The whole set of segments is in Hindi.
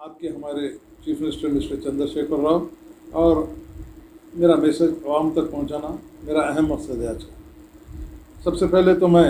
आपके हमारे chief minister mister Chandrashekar Rao और मेरा मैसेज आवाम तक पहुंचाना मेरा अहम मकसद है आज का। सबसे पहले तो मैं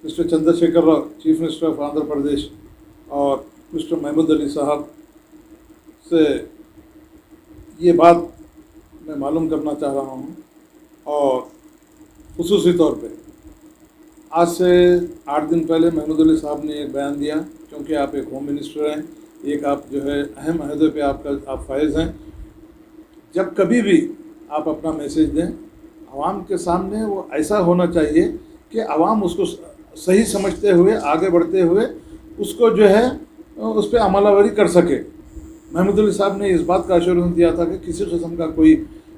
mister Chandrashekar Rao chief minister of Andhra Pradesh और मिस्टर महमूद अली साहब से ये बात मैं मालूम करना चाह रहा हूँ और खुसूसी तौर पे आज से 8 दिन पहले महमूद अली साहब ने एक बयान दिया, क्योंकि आप एक होम मिनिस्टर हैं, एक आप जो है अहम अहदे पे आप फायज हैं। जब कभी भी आप अपना मैसेज दें आवाम के सामने, वो ऐसा होना चाहिए कि आवाम उसको सही समझते हुए आगे बढ़ते हुए उसको जो है उस पर अमलावरी कर सके। महमूद अली साहब ने इस बात का एश्योरेंस दिया था कि किसी किस्म का कोई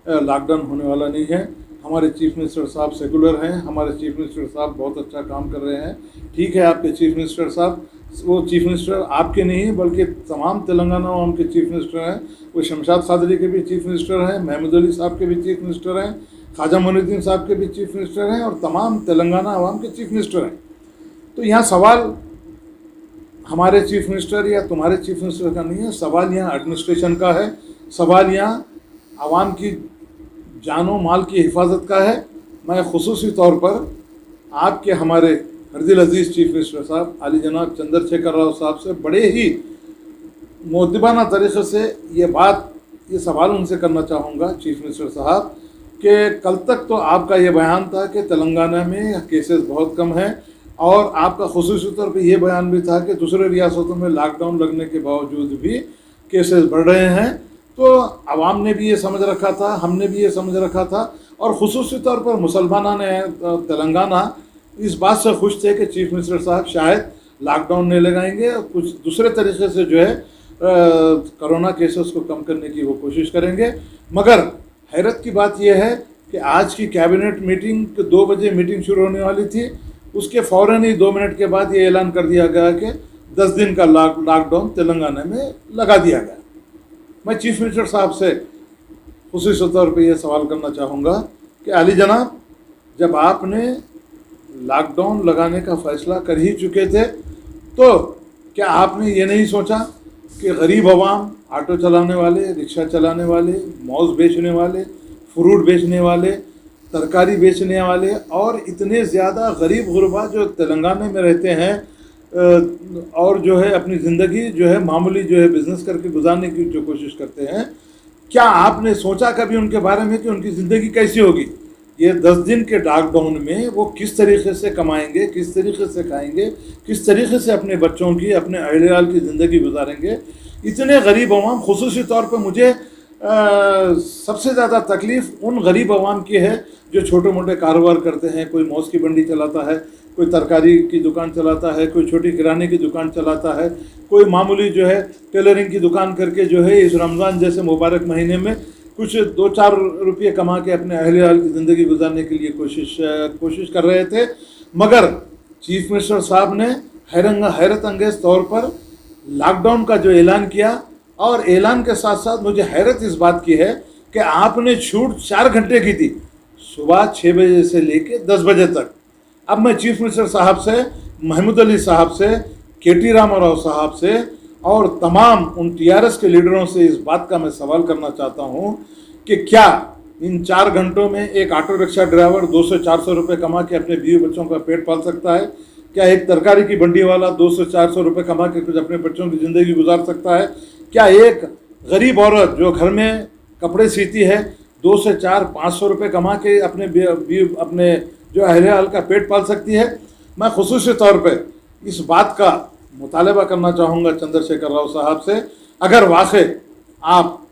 लॉकडाउन होने वाला नहीं है। हमारे चीफ मिनिस्टर साहब सेकुलर हैं, हमारे चीफ मिनिस्टर साहब बहुत अच्छा काम कर रहे हैं। ठीक है, आपके चीफ मिनिस्टर साहब, वो चीफ मिनिस्टर आपके नहीं बल्कि तमाम तेलंगाना आवाम के चीफ मिनिस्टर हैं। वो शमशाद कादरी के भी चीफ मिनिस्टर हैं, महमूद अली साहब के भी चीफ मिनिस्टर हैं, ख्वाजा मोइनुद्दीन साहब के भी चीफ मिनिस्टर हैं और तमाम तेलंगाना आवाम के चीफ मिनिस्टर हैं। तो यहाँ सवाल हमारे चीफ मिनिस्टर या तुम्हारे चीफ मिनिस्टर का नहीं है, सवाल यहाँ एडमिनिस्ट्रेशन का है, सवाल यहाँ आवाम की जानो माल की हिफाजत का है। मैं खुसूसी तौर पर आपके हमारे हरदिल अजीज़ चीफ मिनिस्टर साहब अली जनाब चंद्रशेखर राव साहब से बड़े ही मुअद्दिबाना तरीक़े से ये सवाल उनसे करना चाहूँगा चीफ मिनिस्टर साहब कि कल तक तो आपका ये बयान था कि तेलंगाना में केसेस बहुत कम हैं और आपका खुसूसी तौर पे ये बयान भी था कि दूसरे रियासतों में लॉकडाउन लगने के बावजूद भी केसेस बढ़ रहे हैं। तो आवाम ने भी ये समझ रखा था, हमने भी ये समझ रखा था और खुसूसी तौर पर मुसलमाना ने तेलंगाना इस बात से खुश थे कि चीफ मिनिस्टर साहब शायद लॉकडाउन नहीं लगाएंगे और कुछ दूसरे तरीके से जो है कोरोना केसेस को कम करने की वो कोशिश करेंगे। मगर हैरत की बात यह है कि आज की कैबिनेट मीटिंग 2 बजे मीटिंग शुरू होने वाली थी, उसके फ़ौरन ही 2 मिनट के बाद ये ऐलान कर दिया गया कि 10 दिन का लॉकडाउन तेलंगाना में लगा दिया गया। मैं चीफ मिनिस्टर साहब से खुसूसी तौर पे ये सवाल करना चाहूँगा कि अली जनाब, जब आपने लॉकडाउन लगाने का फ़ैसला कर ही चुके थे तो क्या आपने ये नहीं सोचा कि गरीब आवाम, ऑटो चलाने वाले, रिक्शा चलाने वाले, मौज बेचने वाले, फ्रूट बेचने वाले, तरकारी बेचने वाले और इतने ज़्यादा गरीब गुरबा जो तेलंगाना में रहते हैं और जो है अपनी ज़िंदगी जो है मामूली जो है बिज़नेस करके गुजारने की जो कोशिश करते हैं, क्या आपने सोचा कभी उनके बारे में कि उनकी ज़िंदगी कैसी होगी? ये 10 दिन के लॉकडाउन में वो किस तरीके से कमाएंगे, किस तरीके से खाएंगे, किस तरीके से अपने बच्चों की, अपने अहलियाल की ज़िंदगी गुजारेंगे? इतने गरीब अवाम, खुसूसी तौर पर मुझे सबसे ज़्यादा तकलीफ़ उन गरीब अवाम की है जो छोटे मोटे कारोबार करते हैं। कोई मौज की मंडी चलाता है, कोई तरकारी की दुकान चलाता है, कोई छोटी किराने की दुकान चलाता है, कोई मामूली जो है टेलरिंग की दुकान करके जो है इस रमज़ान जैसे मुबारक महीने में कुछ 2-4 रुपये कमा के अपने अहलियाल की ज़िंदगी गुजारने के लिए कोशिश कर रहे थे। मगर चीफ मिनिस्टर साहब ने हैरत अंगेज़ तौर पर लॉकडाउन का जो ऐलान किया और ऐलान के साथ साथ मुझे हैरत इस बात की है कि आपने छूट 4 घंटे की थी, सुबह 6 बजे से लेके 10 बजे तक। अब मैं चीफ मिनिस्टर साहब से, महमूद अली साहब से, KT रामाराव साहब से और तमाम उन TRS के लीडरों से इस बात का मैं सवाल करना चाहता हूँ कि क्या इन 4 घंटों में एक ऑटो रिक्शा ड्राइवर 200-400 रुपये कमा के अपने बीवी बच्चों का पेट पाल सकता है? क्या एक तरकारी की मंडी वाला 200-400 रुपये कमा के कुछ अपने बच्चों की ज़िंदगी गुजार सकता है? क्या एक गरीब औरत जो घर में कपड़े सीती है 2 से 4-500 रुपये कमा के अपने जो अहलियाल का पेट पाल सकती है? मैं खुसूसी तौर पर इस बात का मुतालबा करना चाहूँगा चंद्रशेखर राव साहब से, अगर वाकई आप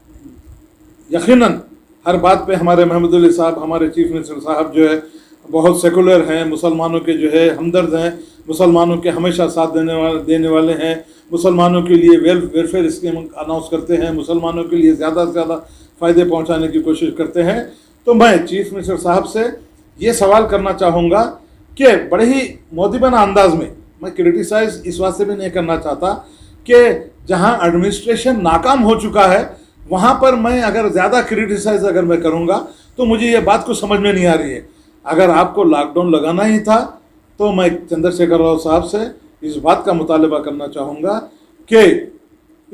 यकीनन हर बात पे हमारे महमूद अली साहब, हमारे चीफ मिनिस्टर साहब जो है बहुत सेकुलर हैं, मुसलमानों के जो है हमदर्द हैं, मुसलमानों के हमेशा साथ देने वाले हैं, मुसलमानों के लिए वेलफेयर स्कीम अनाउंस करते हैं, मुसलमानों के लिए ज़्यादा से ज़्यादा फ़ायदे पहुँचाने की कोशिश करते हैं। तो मैं चीफ मिनिस्टर साहब से ये सवाल करना चाहूँगा कि बड़े ही मुअद्दिबाना अंदाज में, मैं क्रिटिसाइज़ इस बात से भी नहीं करना चाहता कि जहाँ एडमिनिस्ट्रेशन नाकाम हो चुका है वहाँ पर मैं अगर ज़्यादा क्रिटिसाइज़ अगर मैं करूँगा तो मुझे ये बात को समझ में नहीं आ रही है। अगर आपको लॉकडाउन लगाना ही था तो मैं चंद्रशेखर राव साहब से इस बात का मुतालबा करना चाहूँगा कि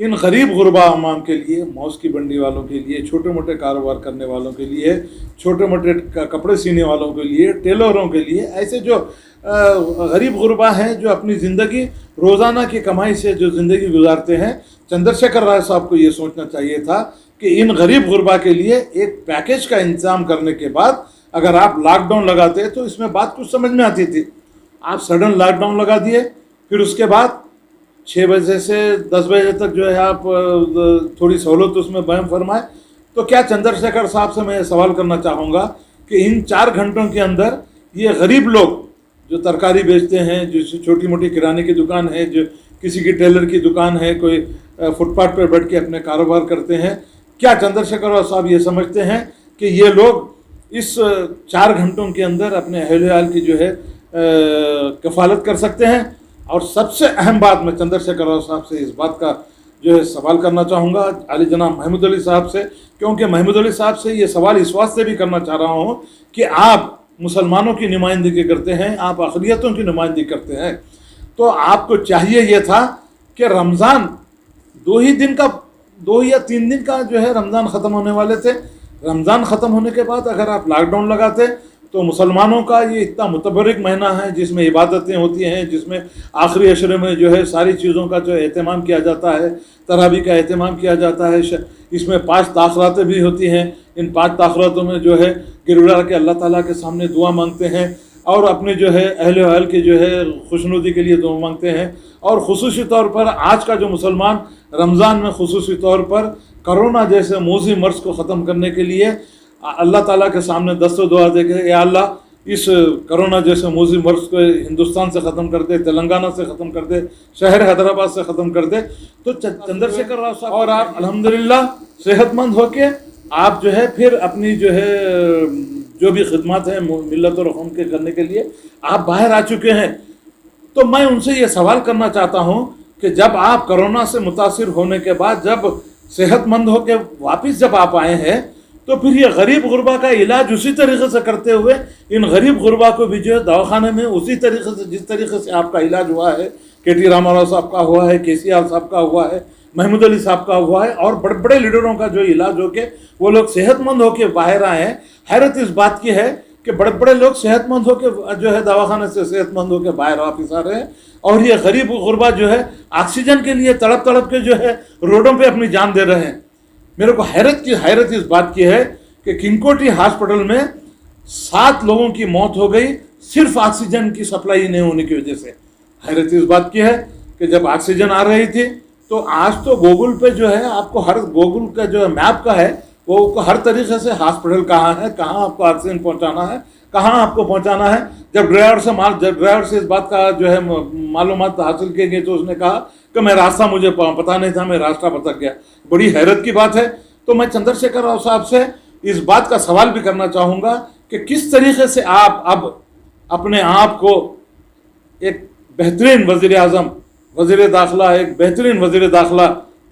इन गरीब गुरबा अवाम के लिए, मौस की मंडी वालों के लिए, छोटे मोटे कारोबार करने वालों के लिए, छोटे मोटे कपड़े सीने वालों के लिए, टेलरों के लिए, ऐसे जो गरीब गुरबा हैं जो अपनी ज़िंदगी रोज़ाना की कमाई से जो ज़िंदगी गुजारते हैं, चंद्रशेखर राव साहब को ये सोचना चाहिए था कि इन गरीब गुरबा के लिए एक पैकेज का इंतज़ाम करने के बाद अगर आप लॉकडाउन लगाते तो इसमें बात कुछ समझ में आती थी। आप सडन लॉकडाउन लगा दिए, फिर उसके बाद 6 बजे से 10 बजे तक जो है आप थोड़ी सहूलत उसमें बयान फरमाए। तो क्या चंद्रशेखर साहब से मैं सवाल करना चाहूँगा कि इन 4 घंटों के अंदर ये गरीब लोग जो तरकारी बेचते हैं, जो छोटी मोटी किराने की दुकान है, जो किसी की टेलर की दुकान है, कोई फुटपाथ पर बैठ के अपने कारोबार करते हैं, क्या चंद्रशेखर साहब ये समझते हैं कि ये लोग इस 4 घंटों के अंदर अपने अहल की जो है कफालत कर सकते हैं? और सबसे अहम बात मैं चंद्रशेखर राव साहब से इस बात का जो है सवाल करना चाहूँगा, आली जनाब महमूद अली साहब से, क्योंकि महमूद अली साहब से ये सवाल इस वास्ते भी करना चाह रहा हूँ कि आप मुसलमानों की नुमाइंदगी करते हैं, आप अक़लियतों की नुमाइंदगी करते हैं, तो आपको चाहिए ये था कि रमज़ान 2 या 3 दिन का जो है रमज़ान ख़त्म होने वाले थे। रमज़ान ख़त्म होने के बाद अगर आप लॉकडाउन लगाते तो मुसलमानों का ये इतना मुतबर्रिक महीना है जिसमें इबादतें होती हैं, जिसमें आखिरी अशरे में जो है सारी चीज़ों का जो एहतमाम किया जाता है, तरावी का एहतमाम किया जाता है, इसमें 5 ताख़रातें भी होती हैं। इन 5 ताख़रातों में जो है गिरउड़ा के अल्लाह ताला के सामने दुआ मांगते हैं और अपने जो है अहल के जो है खुशनुदी के लिए दुआ मांगते हैं। और ख़ुसूसी तौर पर आज का जो मुसलमान रमज़ान में ख़ुसूसी तौर पर कोरोना जैसे मौजी मर्ज़ को ख़त्म करने के लिए अल्लाह ताला के सामने दस्तों दुआ दे के, या अल्लाह इस कोरोना जैसे मौजी मर्ज़ को हिंदुस्तान से ख़त्म कर दे, तेलंगाना से ख़त्म कर दे, शहर हैदराबाद से ख़त्म कर दे। तो चंद्रशेखर राव साहब और आप अल्हम्दुलिल्लाह सेहतमंद होके आप जो है फिर अपनी जो है जो भी खिदमत है मिल्लत और कौम के करने के लिए आप बाहर आ चुके हैं। तो मैं उनसे ये सवाल करना चाहता हूँ कि जब आप कोरोना से मुतासिर होने के बाद जब सेहतमंद होकर वापस जब आप आए हैं, तो फिर ये गरीब गुरबा का इलाज उसी तरीके से करते हुए इन गरीब गुरबा को भी जो है दवाखाने में उसी तरीके से जिस तरीके से आपका इलाज हुआ है, KT रामाराव साहब का हुआ है, KCR साहब का हुआ है, महमूद अली साहब का हुआ है और बड़े बड़े लीडरों का जो इलाज होके वो लोग सेहतमंद होकर बाहर आए हैं। हैरत इस बात की है कि बड़े बड़े लोग सेहतमंद होकर जो है दवाखाने से सेहतमंद होकर बाहर वापस आ रहे हैं और ये गरीब गुरबा जो है ऑक्सीजन के लिए तड़प तड़प के जो है रोडों पे अपनी जान दे रहे हैं। मेरे को हैरत इस बात की है कि किंगकोटी हॉस्पिटल में 7 लोगों की मौत हो गई सिर्फ ऑक्सीजन की सप्लाई नहीं होने की वजह से। हैरत इस बात की है कि जब ऑक्सीजन आ रही थी तो आज तो गूगल पे जो है आपको हर गूगल का जो मैप का है वो हर तरीके से हॉस्पिटल कहाँ है, कहाँ आपको ऑक्सीजन पहुँचाना है, कहाँ आपको पहुँचाना है। जब ड्राइवर से इस बात का जो है मालूमात हासिल की गई तो उसने कहा कि मैं रास्ता मुझे पता नहीं था, मैं रास्ता भटक गया। बड़ी हैरत की बात है। तो मैं चंद्रशेखर राव साहब से इस बात का सवाल भी करना चाहूँगा कि किस तरीके से आप अब अपने आप को एक बेहतरीन वज़ीर आज़म, वज़ीर दाखिला, एक बेहतरीन वज़ीर दाखिला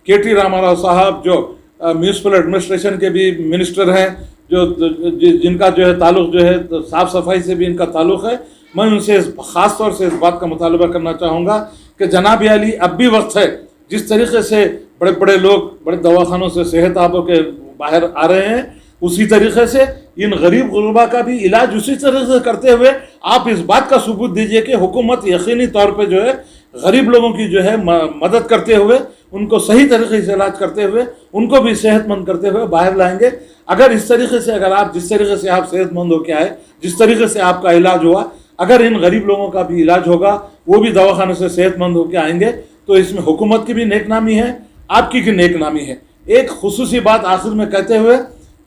KT रामाराव साहब जो म्यूनसिपल एडमिनिस्ट्रेशन के भी मिनिस्टर हैं, जिनका जो है ताल्लुक़ जो है साफ़ सफाई से भी इनका ताल्लुक़ है, मैं उनसे ख़ास तौर से इस बात का मुतालबा करना चाहूँगा कि जनाब अली अब भी वक्त है। जिस तरीके से बड़े बड़े लोग बड़े दवाखानों से सेहत आबों के बाहर आ रहे हैं, उसी तरीके से इन गरीब गुरबा का भी इलाज उसी तरीके से करते हुए आप इस बात का सबूत दीजिए कि हुकूमत यकीनी तौर पे जो है गरीब लोगों की जो है मदद करते हुए, उनको सही तरीके से इलाज करते हुए, उनको भी सेहतमंद करते हुए बाहर लाएंगे। अगर इस तरीके से अगर जिस तरीके से आप सेहतमंद होकर आए, जिस तरीके से आपका इलाज हुआ, अगर इन गरीब लोगों का भी इलाज होगा, वो भी दवाखाने से सेहतमंद होकर आएंगे, तो इसमें हुकूमत की भी नेकनामी है, आपकी भी नेकनामी है। एक खुसूसी बात आखिर में कहते हुए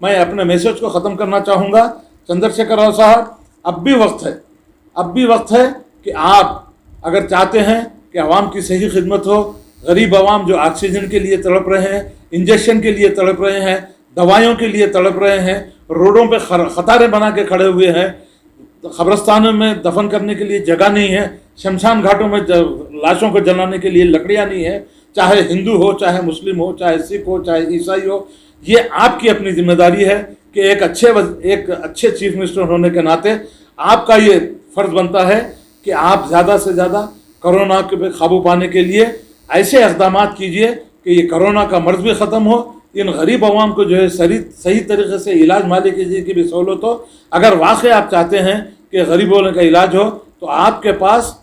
मैं अपने मैसेज को ख़त्म करना चाहूँगा। चंद्रशेखर राव साहब, अब भी वक्त है कि आप अगर चाहते हैं कि आवाम की सही खिदमत हो, गरीब आवाम जो ऑक्सीजन के लिए तड़प रहे हैं, इंजेक्शन के लिए तड़प रहे हैं, दवाइयों के लिए तड़प रहे हैं, रोडों पे कतारें बना के खड़े हुए हैं, कब्रस्तानों में दफन करने के लिए जगह नहीं है, शमशान घाटों में लाशों को जलाने के लिए लकड़ियाँ नहीं है, चाहे हिंदू हो, चाहे मुस्लिम हो, चाहे सिख हो, चाहे ईसाई हो। ये आपकी अपनी जिम्मेदारी है कि एक अच्छे चीफ मिनिस्टर होने के नाते आपका ये फ़र्ज़ बनता है कि आप ज़्यादा से ज़्यादा कोरोना के पे काबू पाने के लिए ऐसे इक़दाम कीजिए कि ये कोरोना का मर्ज भी ख़त्म हो, इन गरीब आवाम को जो है सही तरीके से इलाज मालिक की भी सहूलत हो। अगर वाकई आप चाहते हैं कि गरीबों का इलाज हो तो आपके पास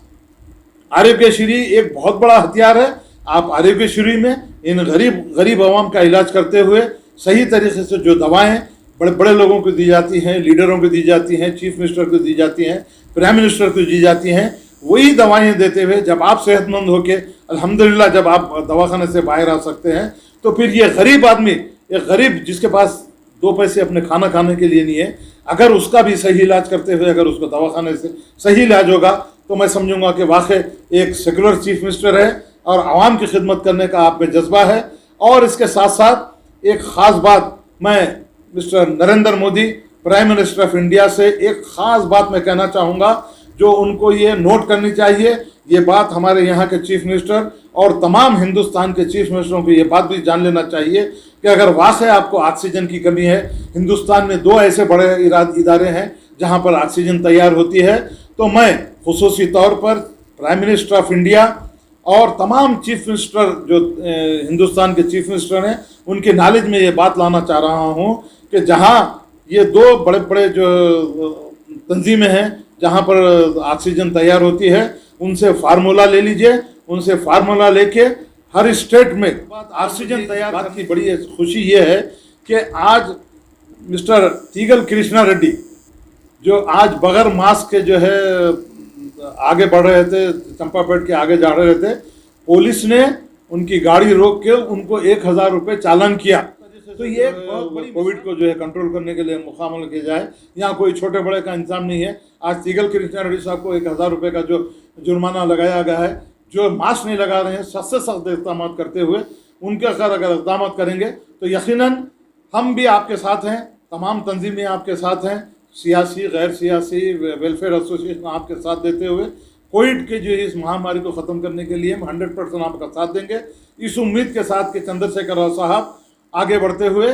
आरोग्यश्री एक बहुत बड़ा हथियार है। आप आरोग्यश्री में इन गरीब आवाम का इलाज करते हुए सही तरीके से जो दवाएं बड़े बड़े लोगों को दी जाती हैं, लीडरों को दी जाती हैं, चीफ मिनिस्टर को दी जाती हैं, प्राइम मिनिस्टर को दी जाती हैं, वही दवाएं देते हुए जब आप सेहतमंद होके अल्हम्दुलिल्लाह जब आप दवाखाने से बाहर आ सकते हैं, तो फिर ये गरीब आदमी, एक गरीब जिसके पास 2 पैसे अपने खाना खाने के लिए नहीं है, अगर उसका भी सही इलाज करते हुए अगर उसको दवाखाने से सही इलाज होगा तो मैं समझूंगा कि वाकई एक सेकुलर चीफ मिनिस्टर है और आवाम की खिदमत करने का आप में जज्बा है। और इसके साथ साथ एक ख़ास बात मैं mister Narendra Modi prime minister of India से एक ख़ास बात मैं कहना चाहूँगा, जो उनको ये नोट करनी चाहिए। ये बात हमारे यहाँ के चीफ मिनिस्टर और तमाम हिंदुस्तान के चीफ मिनिस्टरों को ये बात भी जान लेना चाहिए कि अगर वाकई आपको ऑक्सीजन की कमी है, हिंदुस्तान में 2 ऐसे बड़े इदारे हैं जहाँ पर ऑक्सीजन तैयार होती है, तो मैं खुसूसी तौर पर प्राइम मिनिस्टर ऑफ इंडिया और तमाम चीफ मिनिस्टर जो हिंदुस्तान के चीफ मिनिस्टर हैं उनके नॉलेज में ये बात लाना चाह रहा हूँ कि जहाँ ये 2 बड़े बड़े जो तंजीमें हैं जहाँ पर ऑक्सीजन तैयार होती है, उनसे फार्मूला ले लीजिए। उनसे फार्मूला लेके हर स्टेट में ऑक्सीजन तैयार बात की बड़ी खुशी ये है कि आज मिस्टर तीगल कृष्णा रेड्डी जो आज बगैर मास्क के जो है आगे बढ़ रहे थे, चंपापेट के आगे जा रहे थे, पुलिस ने उनकी गाड़ी रोक के उनको 1000 रुपये चालान किया। तो ये बहुत बड़ी कोविड को जो है कंट्रोल करने के लिए मुकाबला किया जाए। यहाँ कोई छोटे बड़े का इंतजाम नहीं है। आज तीगल कृष्णा रेड्डी साहब को 1000 रुपये का जो जुर्माना लगाया गया है, जो मास्क नहीं लगा रहे हैं, सख्त से सख्त इक़दाम करते हुए उनके अगर इक़दाम करेंगे तो यकीनन हम भी आपके साथ हैं, तमाम तंजीमें आपके साथ हैं, सियासी गैर सियासी वेलफेयर एसोसिएशन आपके साथ देते हुए कोविड के जो इस महामारी को ख़त्म करने के लिए हम 100% आपका साथ देंगे। इस उम्मीद के साथ कि चंद्रशेखर राव साहब आगे बढ़ते हुए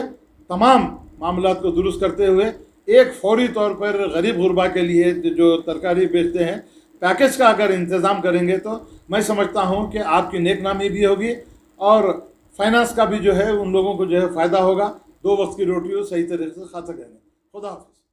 तमाम मामलात को दुरुस्त करते हुए एक फौरी तौर पर गरीब गुरबा के लिए जो तरकारी बेचते हैं पैकेज का अगर इंतज़ाम करेंगे तो मैं समझता हूँ कि आपकी नेकनामी भी होगी और फाइनेंस का भी जो है उन लोगों को जो है फ़ायदा होगा। 2 वक्त की रोटी सही तरीके से खा सकेंगे। खुदा हाफ़िज़।